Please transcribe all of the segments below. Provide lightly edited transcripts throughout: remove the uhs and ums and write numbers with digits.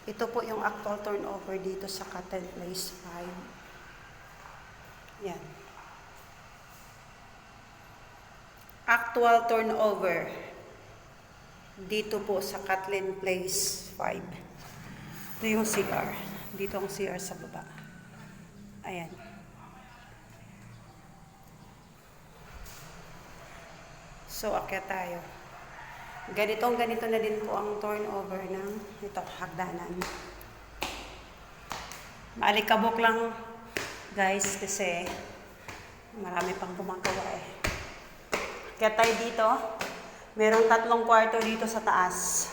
Ito po yung actual turnover dito sa Cotton Place 5. Yan. Actual turnover dito po sa Catlin Place 5. Ito yung CR. Dito ang CR sa baba. Ayan. So, akyat tayo. Ganito na din po ang turnover ng ito, hagdanan. Maalikabok lang, guys, kasi marami pang gumagawa eh. Kaya tayo dito, merong 3 kwarto dito sa taas.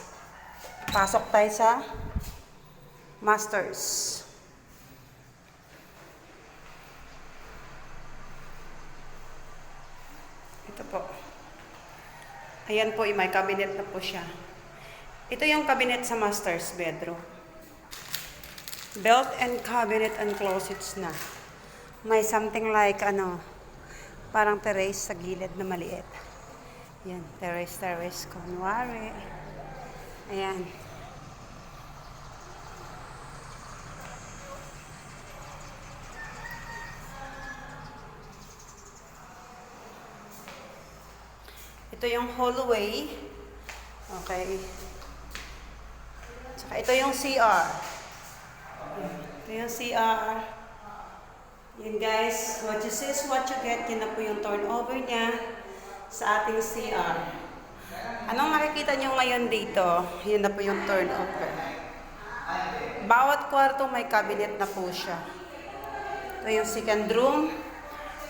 Pasok tayo sa masters. Ito po. Ayan po, may cabinet na po siya. Ito yung cabinet sa master's bedroom. Belt and cabinet and closets na. May something like, parang terrace sa gilid na maliit. Yan, terrace, kunwari. Ayan. Ito yung hallway. Okay. Tsaka ito yung CR. Ito yung CR. Yan guys, what you see is what you get. Yan na po yung turnover niya sa ating CR. Anong makikita nyo ngayon dito? Yan na po yung turnover. Bawat kwarto may cabinet na po siya. Ito yung second room.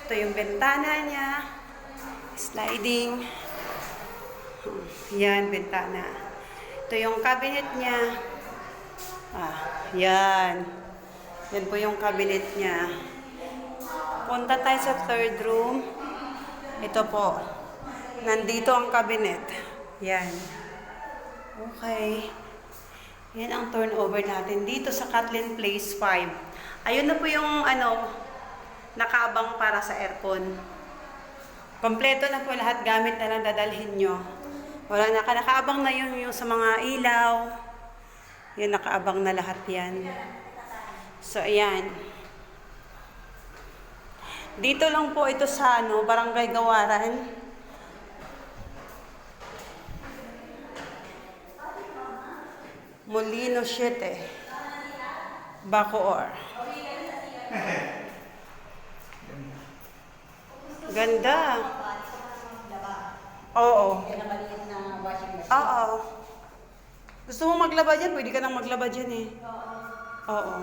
Ito yung bintana niya. Sliding. Yan, bintana. Ito yung cabinet niya. Yan. Yan po yung cabinet niya. Punta tayo sa third room. Ito po. Nandito ang cabinet. Yan. Okay. Yan ang turnover natin dito sa Catlin Place 5. Ayun na po yung nakaabang para sa aircon. Kompleto na po lahat, gamit na lang dadalhin nyo. Wala na, nakaabang na yung sa mga ilaw. Yan, nakaabang na lahat yan. So, ayan. Dito lang po ito sa Barangay Gawaran. Molino 7. Bacoor. Ganda. Oo. Oo. Gusto mo maglaba dyan? Pwede ka nang maglaba dyan eh. Oo.